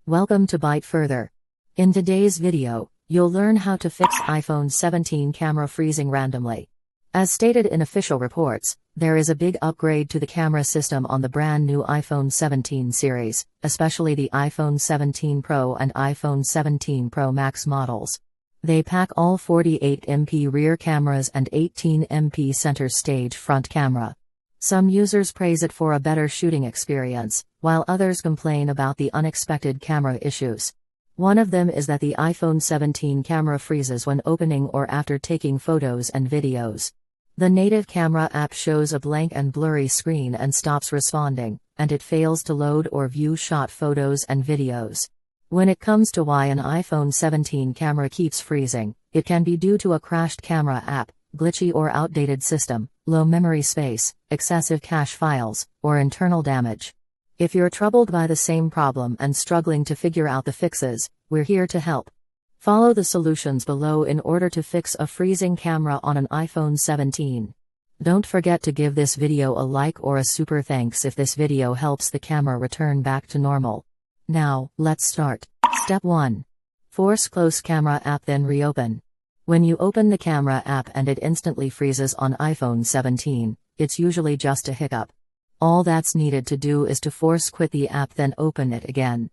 Welcome to Byte Further. In today's video, you'll learn how to fix iPhone 17 camera freezing randomly. As stated in official reports, there is a big upgrade to the camera system on the brand new iPhone 17 series, especially the iPhone 17 Pro and iPhone 17 Pro Max models. They pack all 48MP rear cameras and 18MP center stage front camera. Some users praise it for a better shooting experience, while others complain about the unexpected camera issues. One of them is that the iPhone 17 camera freezes when opening or after taking photos and videos. The native camera app shows a blank and blurry screen and stops responding, and it fails to load or view shot photos and videos. When it comes to why an iPhone 17 camera keeps freezing, it can be due to a crashed camera app, glitchy or outdated system, low memory space, excessive cache files, or internal damage. If you're troubled by the same problem and struggling to figure out the fixes, we're here to help. Follow the solutions below in order to fix a freezing camera on an iPhone 17. Don't forget to give this video a like or a super thanks if this video helps the camera return back to normal. Now, let's start. Step 1. Force close camera app, then reopen. When you open the camera app and it instantly freezes on iPhone 17, it's usually just a hiccup. All that's needed to do is to force quit the app, then open it again.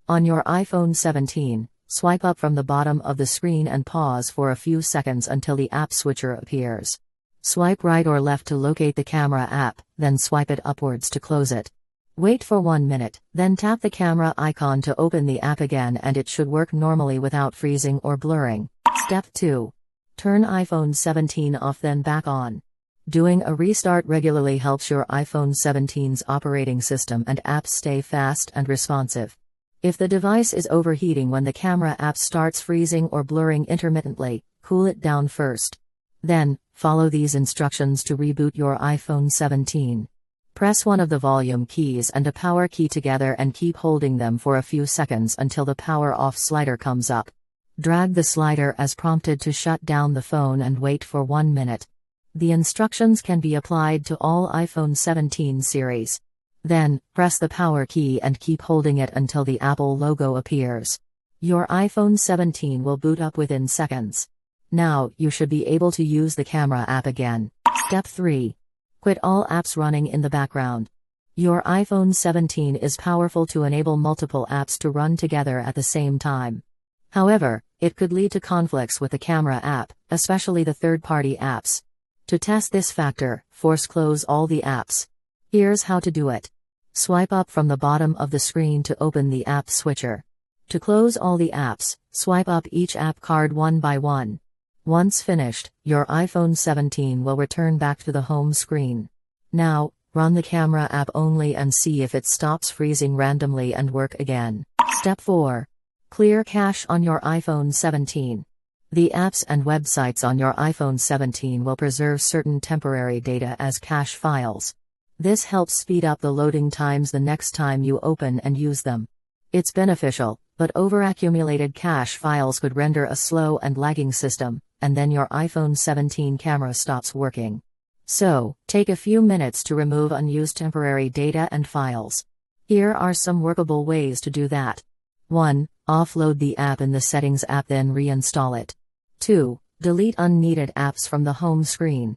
On your iPhone 17, swipe up from the bottom of the screen and pause for a few seconds until the app switcher appears. Swipe right or left to locate the camera app, then swipe it upwards to close it. Wait for 1 minute, then tap the camera icon to open the app again and it should work normally without freezing or blurring. Step 2. Turn iPhone 17 off, then back on. Doing a restart regularly helps your iPhone 17's operating system and apps stay fast and responsive. If the device is overheating when the camera app starts freezing or blurring intermittently, cool it down first. Then, follow these instructions to reboot your iPhone 17. Press one of the volume keys and a power key together and keep holding them for a few seconds until the power off slider comes up. Drag the slider as prompted to shut down the phone and wait for 1 minute. The instructions can be applied to all iPhone 17 series. Then, press the power key and keep holding it until the Apple logo appears. Your iPhone 17 will boot up within seconds. Now, you should be able to use the camera app again. Step 3. Quit all apps running in the background. Your iPhone 17 is powerful to enable multiple apps to run together at the same time. However, it could lead to conflicts with the camera app, especially the third-party apps. To test this factor, force close all the apps. Here's how to do it. Swipe up from the bottom of the screen to open the app switcher. To close all the apps, swipe up each app card one by one. Once finished, your iPhone 17 will return back to the home screen. Now, run the camera app only and see if it stops freezing randomly and work again. Step 4. Clear cache on your iPhone 17. The apps and websites on your iPhone 17 will preserve certain temporary data as cache files. This helps speed up the loading times the next time you open and use them. It's beneficial, but overaccumulated cache files could render a slow and lagging system, and then your iPhone 17 camera stops working. So, take a few minutes to remove unused temporary data and files. Here are some workable ways to do that. 1. Offload the app in the Settings app, then reinstall it. 2. Delete unneeded apps from the home screen.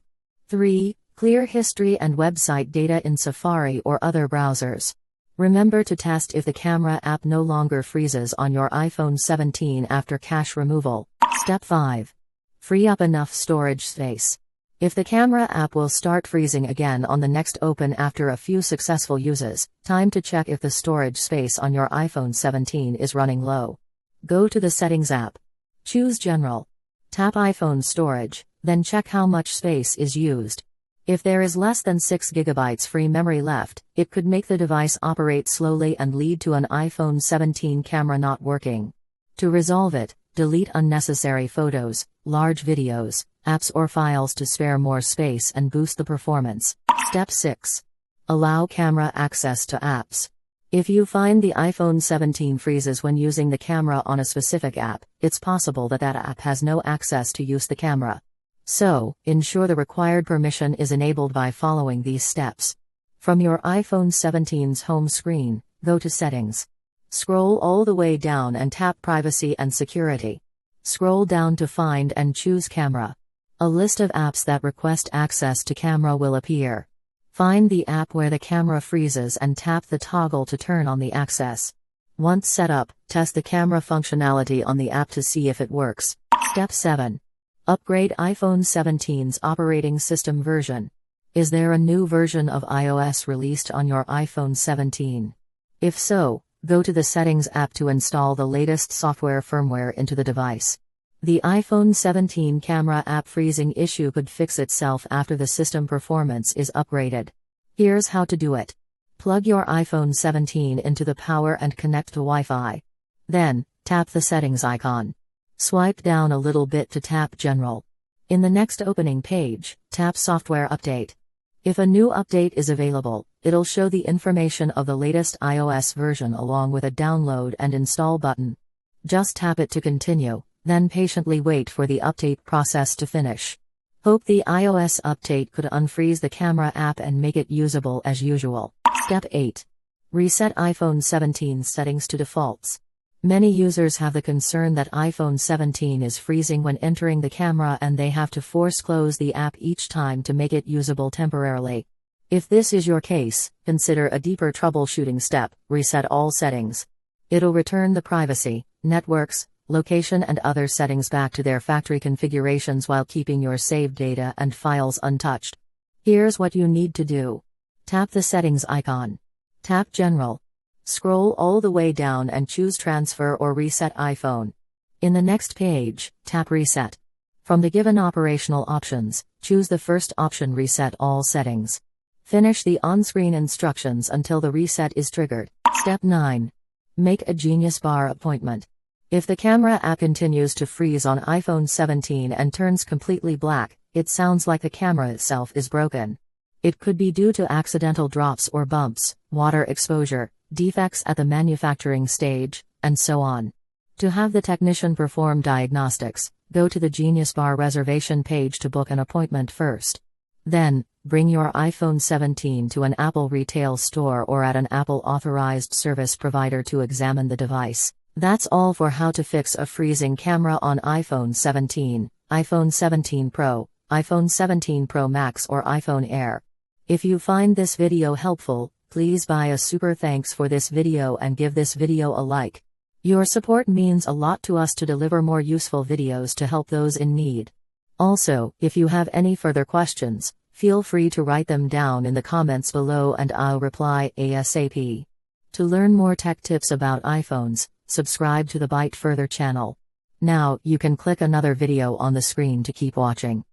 3. Clear history and website data in Safari or other browsers. Remember to test if the camera app no longer freezes on your iPhone 17 after cache removal. Step 5. Free up enough storage space. If the camera app will start freezing again on the next open after a few successful uses, time to check if the storage space on your iPhone 17 is running low. Go to the Settings app. Choose General. Tap iPhone Storage, then check how much space is used. If there is less than 6 GB free memory left, it could make the device operate slowly and lead to an iPhone 17 camera not working. To resolve it, delete unnecessary photos, large videos, apps or files to spare more space and boost the performance. Step 6. Allow camera access to apps. If you find the iPhone 17 freezes when using the camera on a specific app, it's possible that that app has no access to use the camera. So, ensure the required permission is enabled by following these steps. From your iPhone 17's home screen, go to Settings. Scroll all the way down and tap Privacy and Security. Scroll down to find and choose Camera. A list of apps that request access to camera will appear. Find the app where the camera freezes and tap the toggle to turn on the access. Once set up, test the camera functionality on the app to see if it works. Step 7. Upgrade iPhone 17's operating system version. Is there a new version of iOS released on your iPhone 17? If so, go to the Settings app to install the latest software firmware into the device. The iPhone 17 camera app freezing issue could fix itself after the system performance is upgraded. Here's how to do it. Plug your iPhone 17 into the power and connect to Wi-Fi. Then, tap the settings icon. Swipe down a little bit to tap General. In the next opening page, tap Software Update. If a new update is available, it'll show the information of the latest iOS version along with a download and install button. Just tap it to continue, then patiently wait for the update process to finish. Hope the iOS update could unfreeze the camera app and make it usable as usual. Step 8. Reset iPhone 17 settings to defaults. Many users have the concern that iPhone 17 is freezing when entering the camera and they have to force close the app each time to make it usable temporarily. If this is your case, consider a deeper troubleshooting step: reset all settings. It'll return the privacy, networks, location and other settings back to their factory configurations while keeping your saved data and files untouched. Here's what you need to do. Tap the settings icon. Tap General. Scroll all the way down and choose Transfer or Reset iPhone. In the next page, tap Reset. From the given operational options, choose the first option: Reset all settings. Finish the on-screen instructions until the reset is triggered. Step 9. Make a Genius Bar appointment. If the camera app continues to freeze on iPhone 17 and turns completely black, it sounds like the camera itself is broken. It could be due to accidental drops or bumps, water exposure, defects at the manufacturing stage, and so on. To have the technician perform diagnostics, go to the Genius Bar reservation page to book an appointment first. Then, bring your iPhone 17 to an Apple retail store or at an Apple authorized service provider to examine the device. That's all for how to fix a freezing camera on iPhone 17, iPhone 17 Pro, iPhone 17 Pro Max or iPhone Air. If you find this video helpful, please buy a super thanks for this video and give this video a like. Your support means a lot to us to deliver more useful videos to help those in need. Also, if you have any further questions, feel free to write them down in the comments below and I'll reply ASAP. To learn more tech tips about iPhones, subscribe to the Byte Further channel. Now, you can click another video on the screen to keep watching.